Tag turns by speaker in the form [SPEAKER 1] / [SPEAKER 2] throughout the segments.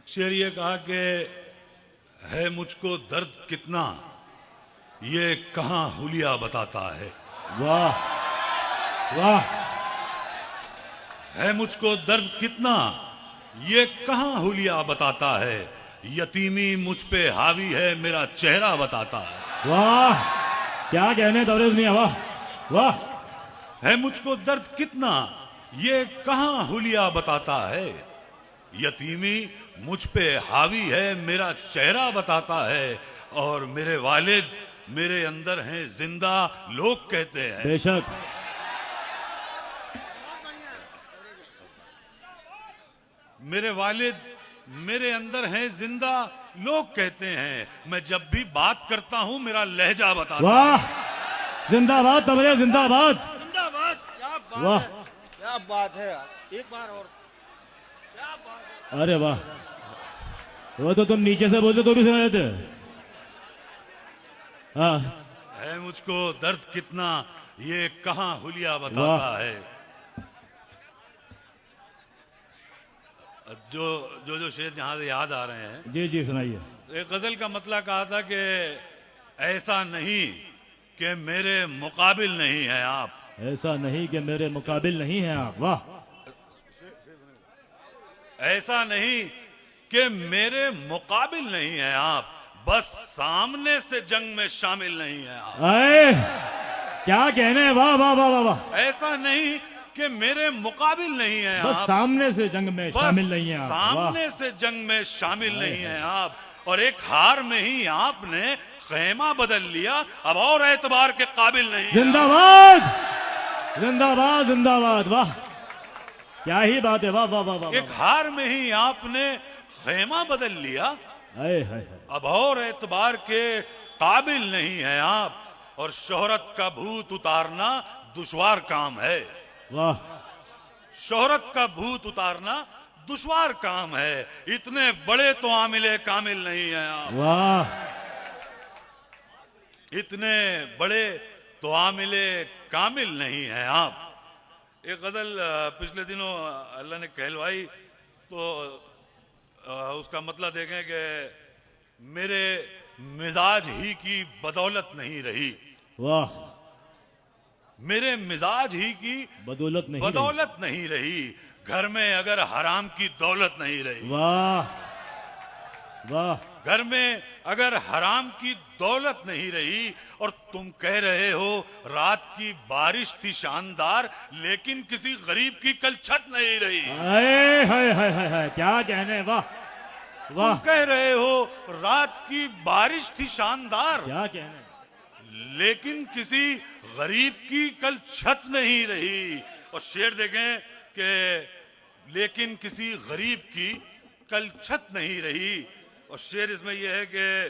[SPEAKER 1] शेर ये कहा कि है मुझको दर्द कितना, ये कहाँ हुलिया बताता है।
[SPEAKER 2] वाह वाह।
[SPEAKER 1] है मुझको दर्द कितना, ये कहाँ हुलिया बताता है। यतीमी मुझ पे हावी है, मेरा चेहरा बताता है।
[SPEAKER 2] वाह, क्या कहने तबरेज मियां, वाह वाह।
[SPEAKER 1] है मुझको दर्द कितना, ये कहाँ हुलिया बताता है। यतीमी मुझ पे हावी है, मेरा चेहरा बताता है। और मेरे वालिद मेरे अंदर हैं जिंदा, लोग कहते हैं।
[SPEAKER 2] बेशक।
[SPEAKER 1] मेरे वालिद मेरे अंदर हैं जिंदा, लोग कहते हैं। मैं जब भी बात करता हूं मेरा लहजा बताता है।
[SPEAKER 2] वाह, जिंदाबाद तबरेज, जिंदाबाद
[SPEAKER 3] जिंदाबाद। क्या बात
[SPEAKER 2] वाह।
[SPEAKER 3] है, क्या बात है यार, एक बार और। क्या बात है।
[SPEAKER 2] अरे वाह, वो तो तुम नीचे से बोलते तो भी सुना देते। हाँ,
[SPEAKER 1] है मुझको दर्द कितना, ये कहाँ हुलिया बताता है। जो शेर जहां से याद आ रहे हैं,
[SPEAKER 2] जी जी सुनाइए।
[SPEAKER 1] एक गजल का मतलब कहा था कि ऐसा नहीं कि मेरे मुकाबिल नहीं है आप।
[SPEAKER 2] ऐसा नहीं कि मेरे मुकाबिल नहीं हैं आप। वाह।
[SPEAKER 1] ऐसा नहीं कि मेरे मुकाबिल नहीं है आप, बस सामने से जंग में शामिल नहीं है आप।
[SPEAKER 2] आए, क्या कहने, वाह वाह वाह वाह वाह।
[SPEAKER 1] ऐसा नहीं कि मेरे मुकाबिल नहीं है
[SPEAKER 2] बस
[SPEAKER 1] आप,
[SPEAKER 2] सामने से जंग में
[SPEAKER 1] बस
[SPEAKER 2] शामिल नहीं है आप।
[SPEAKER 1] सामने से जंग में शामिल नहीं है आप। और एक हार में ही आपने खेमा बदल लिया, अब और एतबार के काबिल नहीं है।
[SPEAKER 2] जिंदाबाद जिंदाबाद जिंदाबाद। वाह, क्या ही बात है, वाह वाह वाह वाह।
[SPEAKER 1] एक हार में ही आपने खेमा बदल लिया,
[SPEAKER 2] हाय हाय हाय।
[SPEAKER 1] अब और एतबार के काबिल नहीं है आप। और शोहरत का भूत उतारना दुश्वार काम है।
[SPEAKER 2] वाह,
[SPEAKER 1] शोहरत का भूत उतारना दुश्वार काम है। इतने बड़े तो आमिले कामिल नहीं है आप।
[SPEAKER 2] वाह,
[SPEAKER 1] इतने बड़े तो आमिले कामिल नहीं है आप। एक गजल पिछले दिनों अल्लाह ने कहलवाई, तो उसका मतलब देखें कि मेरे मिजाज ही की बदौलत नहीं रही।
[SPEAKER 2] वाह,
[SPEAKER 1] मेरे मिजाज ही की
[SPEAKER 2] बदौलत नहीं
[SPEAKER 1] बदौलत नहीं रही। घर में अगर हराम की दौलत नहीं रही।
[SPEAKER 2] रही। वाह वाह।
[SPEAKER 1] घर में अगर हराम की दौलत नहीं रही। और तुम कह रहे हो रात की बारिश थी शानदार, लेकिन किसी गरीब की कल छत नहीं रही।
[SPEAKER 2] हाय हाय हाय हाय हाय, क्या कहने, वाह वाह।
[SPEAKER 1] तुम कह रहे हो रात की बारिश थी शानदार,
[SPEAKER 2] क्या कहने।
[SPEAKER 1] लेकिन किसी गरीब की कल छत नहीं रही। और शेर देखें कि लेकिन किसी गरीब की कल छत नहीं रही। और शेर इसमें यह है कि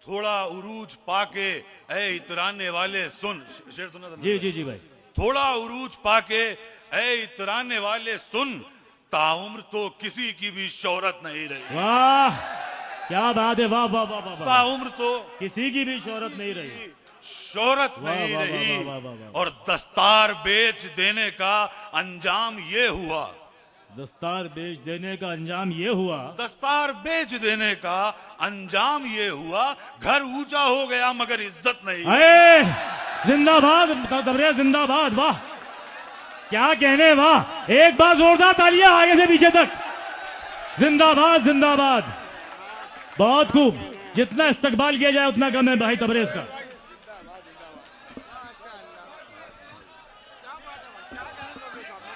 [SPEAKER 1] थोड़ा उरूज पाके ऐ इतराने वाले सुन। शेर सुना था?
[SPEAKER 2] जी जी जी भाई।
[SPEAKER 1] थोड़ा उरूज पाके ऐ इतराने वाले सुन, ताउम्र तो किसी की भी शोहरत नहीं रही।
[SPEAKER 2] वाह, क्या बात है, वाह वाह वाह वाह वाह।
[SPEAKER 1] ताउम्र तो
[SPEAKER 2] किसी की भी शोहरत नहीं रही।
[SPEAKER 1] शोहरत
[SPEAKER 2] वाह,
[SPEAKER 1] नहीं
[SPEAKER 2] वाह,
[SPEAKER 1] रही।
[SPEAKER 2] वाह, वाह, वाह, वाह।
[SPEAKER 1] और दस्तार बेच देने का अंजाम ये हुआ।
[SPEAKER 2] दस्तार बेच देने का अंजाम ये हुआ।
[SPEAKER 1] दस्तार बेच देने का अंजाम ये हुआ। घर ऊंचा हो गया मगर इज्जत नहीं।
[SPEAKER 2] अरे जिंदाबाद तबरेज, जिंदाबाद। वाह, क्या कहने, वाह। एक बार जोरदार तालियां आगे से पीछे तक। जिंदाबाद जिंदाबाद। बहुत खूब, जितना इस्तकबाल किया जाए उतना कम है भाई तबरेज का।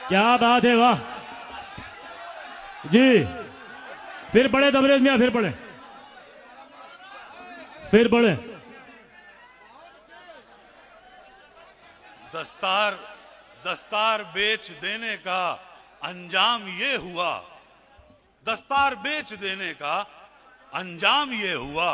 [SPEAKER 2] क्या बात है, वाह जी। फिर पढ़े तबरेज मियां, फिर पढ़े, फिर पढ़े।
[SPEAKER 1] दस्तार बेच देने का अंजाम ये हुआ। दस्तार बेच देने का अंजाम ये हुआ।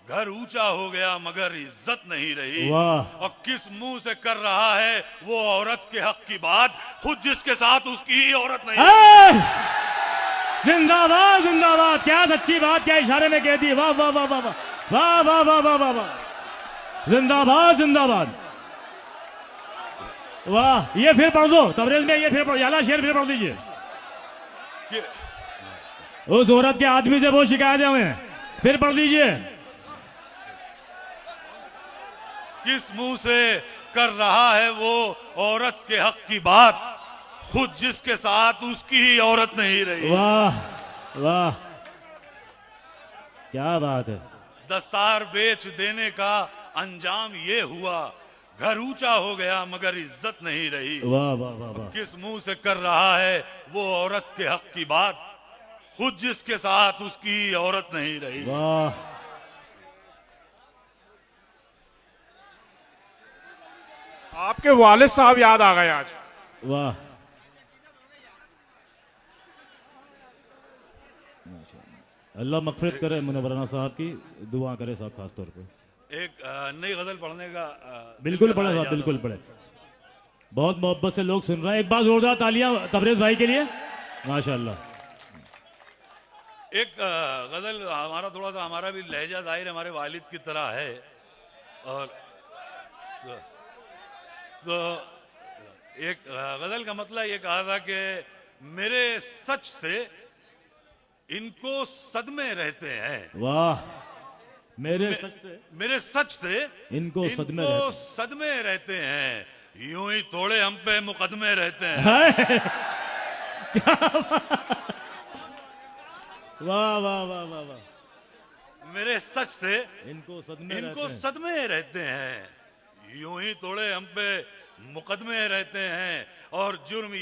[SPEAKER 1] घर ऊंचा हो गया मगर इज्जत नहीं रही।
[SPEAKER 2] वाह।
[SPEAKER 1] और किस मुंह से कर रहा है वो औरत के हक की बात, खुद जिसके साथ उसकी ही औरत नहीं है।
[SPEAKER 2] जिंदाबाद जिंदाबाद। क्या सच्ची बात, क्या इशारे में कह दी। वाह वाह वाह वाह वाह वाह वाह वाह वाह वाह। जिंदाबाद जिंदाबाद। वाह, ये फिर पढ़ दो तबरेज में, ये फिर पढ़, याला शेर फिर पढ़ दीजिए।
[SPEAKER 1] कि
[SPEAKER 2] उस औरत के आदमी से वो शिकायत है हमें, फिर पढ़ दीजिए।
[SPEAKER 1] किस मुंह से कर रहा है वो औरत के हक की बात, खुद जिसके साथ उसकी ही औरत नहीं रही।
[SPEAKER 2] वाह वाह, क्या बात है।
[SPEAKER 1] दस्तार बेच देने का अंजाम ये हुआ, घर ऊंचा हो गया मगर इज्जत नहीं रही।
[SPEAKER 2] वाह वाह वाह वाह।
[SPEAKER 1] किस मुंह से कर रहा है वो औरत के हक की बात, खुद जिसके साथ उसकी औरत नहीं रही।
[SPEAKER 2] वाह
[SPEAKER 4] आपके वालिद साहब याद आ गए आज।
[SPEAKER 2] वाह, अल्लाह मगफिरत करे मुनव्वराना साहब की, दुआ करे साहब खास तौर पे।
[SPEAKER 1] एक नई गजल पढ़ने का
[SPEAKER 2] बिल्कुल पढ़े साहब, बिल्कुल पढ़े। बहुत मोहब्बत से लोग सुन रहे हैं, एक बार जोरदार तालियां तबरेज भाई के लिए, माशाल्लाह।
[SPEAKER 1] एक गजल हमारा थोड़ा सा, हमारा भी लहजा जाहिर हमारे वालिद की तरह है, और तो एक गजल का मतलब ये कहा था कि मेरे सच से इनको सदमे रहते हैं।
[SPEAKER 2] वाह, मेरे सच से
[SPEAKER 1] मेरे सच से
[SPEAKER 2] इनको सदमे रहते हैं।
[SPEAKER 1] सदमे रहते हैं, यूं ही थोड़े हम पे मुकदमे रहते हैं।
[SPEAKER 2] वाह वाह वाह वाह वाह,
[SPEAKER 1] मेरे सच से
[SPEAKER 2] इनको
[SPEAKER 1] इनको सदमे रहते हैं, यूं ही थोड़े हम पे मुकदमे रहते हैं। और जुर्म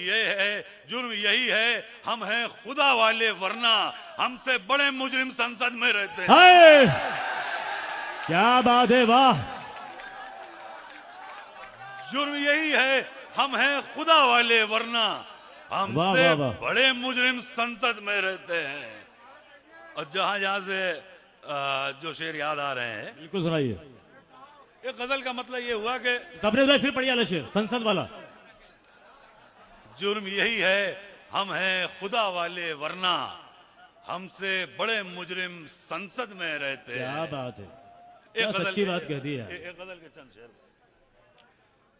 [SPEAKER 1] यही है हम हैं खुदा वाले, वरना हमसे बड़े मुजरिम संसद में रहते हैं।
[SPEAKER 2] हाय, क्या बात है, वाह।
[SPEAKER 1] जुर्म यही है हम हैं खुदा वाले, वरना हमसे
[SPEAKER 2] वाह, वाह।
[SPEAKER 1] बड़े मुजरिम संसद में रहते हैं। और जहां जहां से जो शेर याद आ रहे हैं,
[SPEAKER 2] बिल्कुल सुनाइए।
[SPEAKER 1] एक गजल का मतलब ये हुआ कि
[SPEAKER 2] तबरेज भाई फिर पढ़िए वाला शेर, संसद वाला।
[SPEAKER 1] जुर्म यही है हम हैं खुदा वाले, वरना हमसे बड़े मुजरिम संसद में रहते
[SPEAKER 2] क्या
[SPEAKER 1] हैं।
[SPEAKER 2] बात है,
[SPEAKER 1] एक
[SPEAKER 2] क्या
[SPEAKER 1] गजल
[SPEAKER 2] सच्ची बात कह दी है।
[SPEAKER 1] एक गजल के चंद शेर,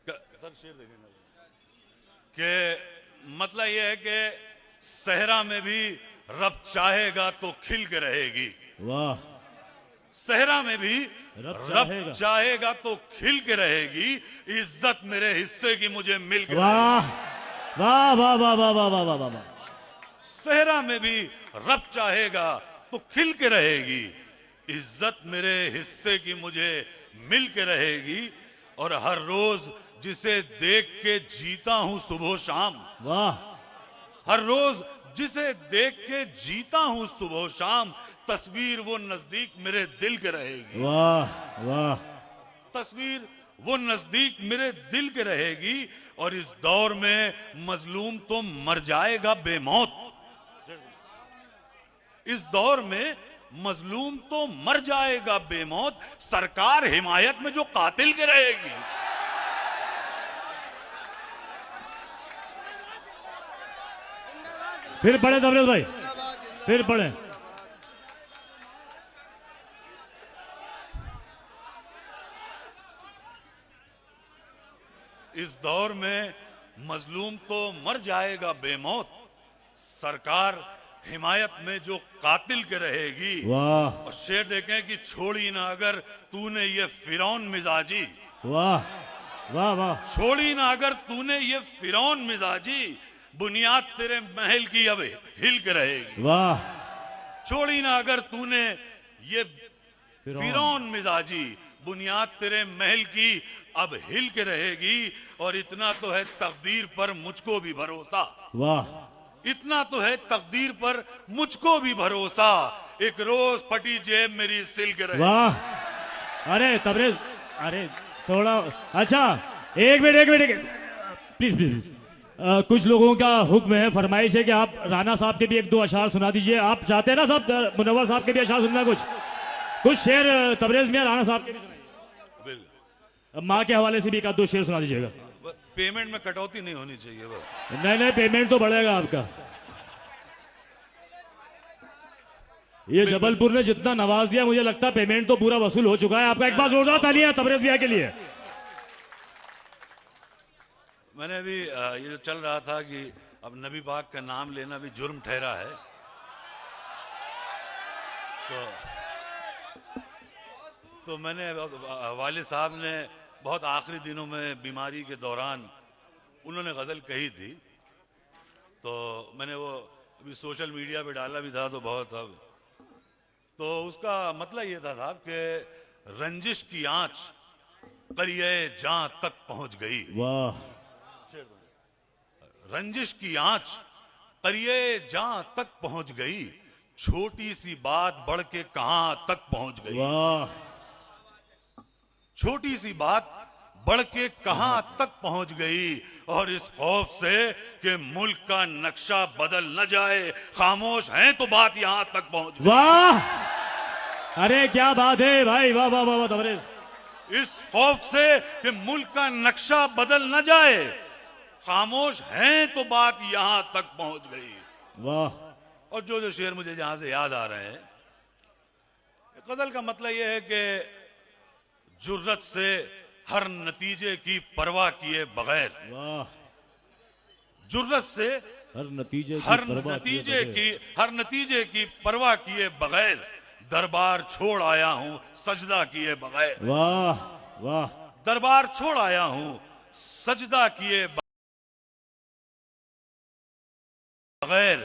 [SPEAKER 1] सर शेर देखेंगे कि मतलब ये है कि सहरा में भी रब चाहेगा तो खिल के रहेगी।
[SPEAKER 2] वाह,
[SPEAKER 1] सहरा में भी
[SPEAKER 2] रब
[SPEAKER 1] चाहेगा तो खिल के रहेगी, इज्जत मेरे हिस्से की मुझे मिल के
[SPEAKER 2] वाह वाह वाह वाह वाह वाह वाह वाह वाह।
[SPEAKER 1] सहरा में भी रब चाहेगा तो खिल के रहेगी, इज्जत मेरे हिस्से की मुझे मिल के रहेगी। और हर रोज जिसे देख के जीता हूं सुबह शाम,
[SPEAKER 2] वाह,
[SPEAKER 1] हर रोज जिसे देख के जीता हूं सुबह शाम, तस्वीर वो नजदीक मेरे दिल के रहेगी।
[SPEAKER 2] वाह वाह,
[SPEAKER 1] तस्वीर वो नजदीक मेरे दिल के रहेगी। और इस दौर में मजलूम तो मर जाएगा बेमौत, इस दौर में मजलूम तो मर जाएगा बेमौत, सरकार हिमायत में जो कातिल के रहेगी।
[SPEAKER 2] फिर पढ़े तबरेज भाई, फिर पढ़े।
[SPEAKER 1] इस दौर में मजलूम तो मर जाएगा बेमौत, सरकार हिमायत में जो कातिल के रहेगी।
[SPEAKER 2] वाह
[SPEAKER 1] और शेर देखें कि छोड़ी ना अगर तूने ये फिरौन मिजाजी,
[SPEAKER 2] वाह वाह वाह,
[SPEAKER 1] छोड़ी ना अगर तूने ये फिरौन मिजाजी, बुनियाद तेरे महल की अब हिल के रहेगी।
[SPEAKER 2] वाह,
[SPEAKER 1] छोड़ी ना अगर तूने ये
[SPEAKER 2] फिरौन।
[SPEAKER 1] फिरौन मिजाजी, बुनियाद तेरे महल की अब हिल के रहेगी। और इतना तो है तकदीर पर मुझको भी भरोसा,
[SPEAKER 2] वाह,
[SPEAKER 1] इतना तो है तकदीर पर मुझको भी भरोसा, एक रोज फटी जेब मेरी सिल के रहेगी।
[SPEAKER 2] वाह। अरे तबरेज, अरे थोड़ा, अच्छा एक मिनट प्लीज प्लीज, कुछ लोगों का हुक्म है, फरमाइश है कि आप राणा साहब के भी एक दो अशार सुना दीजिए। आप चाहते हैं ना साहब, मुनव्वर साहब के भी अशार सुनना, कुछ शेर तबरेज में राणा साहब के भी सुनाइए। माँ के हवाले से भी एक आध दो शेर सुना दीजिएगा।
[SPEAKER 1] पेमेंट में कटौती नहीं होनी चाहिए बस।
[SPEAKER 2] नहीं, पेमेंट तो बढ़ेगा आपका। ये जबलपुर ने जितना नवाज दिया, मुझे लगता है पेमेंट तो पूरा वसूल हो चुका है आपका। एक बार जोरदार तालियां तबरेज भैया के लिए।
[SPEAKER 1] मैंने अभी ये जो चल रहा था कि अब नबी पाक का नाम लेना भी जुर्म ठहरा है। तो मैंने वालिद साहब ने बहुत आखिरी दिनों में बीमारी के दौरान उन्होंने गज़ल कही थी, तो मैंने वो अभी सोशल मीडिया पे डाला भी था, तो बहुत अब तो उसका मतलब ये था साहब कि रंजिश की आंच करिए जां तक पहुंच गई।
[SPEAKER 2] वाह
[SPEAKER 1] रंजिश की आंच करिए जां तक पहुंच गई, छोटी सी बात बढ़ के कहां तक पहुंच गई।
[SPEAKER 2] वाह
[SPEAKER 1] छोटी सी बात बढ़ के कहां तक पहुंच गई, और इस खौफ से कि मुल्क का नक्शा बदल न जाए, खामोश हैं तो बात यहां तक पहुंच गई।
[SPEAKER 2] वाह अरे क्या बात है भाई, वाह वाह वाह तबरेज।
[SPEAKER 1] इस खौफ से कि मुल्क का नक्शा बदल न जाए, खामोश हैं तो बात यहां तक पहुंच गई।
[SPEAKER 2] वाह
[SPEAKER 1] और जो शेर मुझे जहां से याद आ रहे हैं, गजल का मतलब यह है कि जुर्रत से हर नतीजे की परवाह किए बगैर,
[SPEAKER 2] वाह
[SPEAKER 1] जुर्रत से
[SPEAKER 2] हर नतीजे
[SPEAKER 1] हर नतीजे की परवाह किए बगैर दरबार छोड़ आया हूं सजदा किए बगैर।
[SPEAKER 2] वाह वाह
[SPEAKER 1] दरबार छोड़ आया हूं सजदा किए बगैर,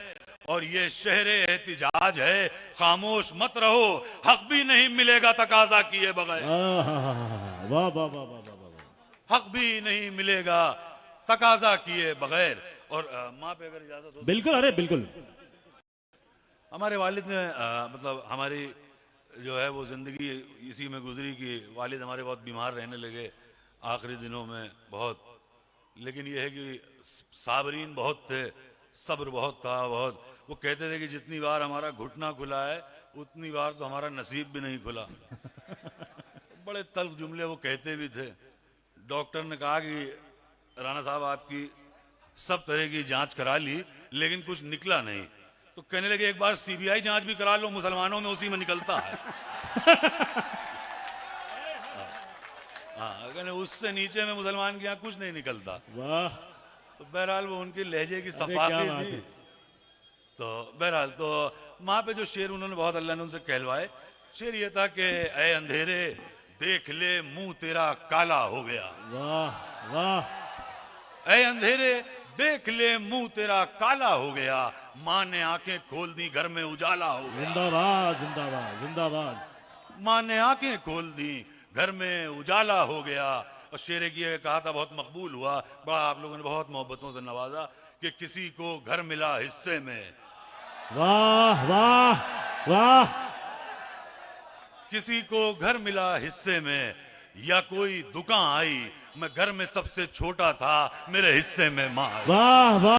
[SPEAKER 1] और ये शहरे एहतिजाज है, खामोश मत रहो, हक भी नहीं मिलेगा तकाजा किए बगैर।
[SPEAKER 2] वाह वाह वाह वाह वाह,
[SPEAKER 1] हक भी नहीं मिलेगा तकाजा किए बगैर। और माँ पे अगर इजाजत हो,
[SPEAKER 2] बिल्कुल अरे बिल्कुल।
[SPEAKER 1] हमारे वालिद ने मतलब हमारी जो है वो जिंदगी इसी में गुजरी कि वालिद हमारे बहुत बीमार रहने लगे आखिरी दिनों में बहुत, लेकिन ये है कि साबरीन बहुत थे, सब्र बहुत था बहुत। वो कहते थे कि जितनी बार हमारा घुटना खुला है उतनी बार तो हमारा नसीब भी नहीं खुला। बड़े तल्ख जुमले वो कहते भी थे। डॉक्टर ने कहा कि राणा साहब आपकी सब तरह की जांच करा ली लेकिन कुछ निकला नहीं, तो कहने लगे एक बार सीबीआई जांच भी करा लो, मुसलमानों में उसी में निकलता है। हाँ, कहने उससे नीचे में मुसलमान के यहाँ कुछ नहीं निकलता।
[SPEAKER 2] वाह
[SPEAKER 1] तो बहरहाल वो उनकी लहजे की
[SPEAKER 2] क्या
[SPEAKER 1] सफाकी
[SPEAKER 2] बात
[SPEAKER 1] थी।
[SPEAKER 2] है।
[SPEAKER 1] तो बहरहाल तो माँ पे जो शेर उन्होंने बहुत अल्लाह ने उनसे कहलवाए, शेर ये था कि ऐ अंधेरे देख ले मुंह तेरा काला हो गया।
[SPEAKER 2] वाह वाह
[SPEAKER 1] ऐ अंधेरे देख ले मुंह तेरा काला हो गया, माँ ने आंखें खोल दी घर में उजाला हो गया।
[SPEAKER 2] जिंदाबाद जिंदाबाद जिंदाबाद।
[SPEAKER 1] माँ ने आंखें खोल दी घर में उजाला हो गया। और शेर की कहा था बहुत मकबूल हुआ, बड़ा आप लोगों ने बहुत मोहब्बतों से नवाजा कि किसी को घर मिला हिस्से में।
[SPEAKER 2] वाह वाह वाह
[SPEAKER 1] किसी को घर मिला हिस्से में, या कोई दुकान आई, मैं घर में सबसे छोटा था मेरे हिस्से में माँ आई।
[SPEAKER 2] वाह वाह।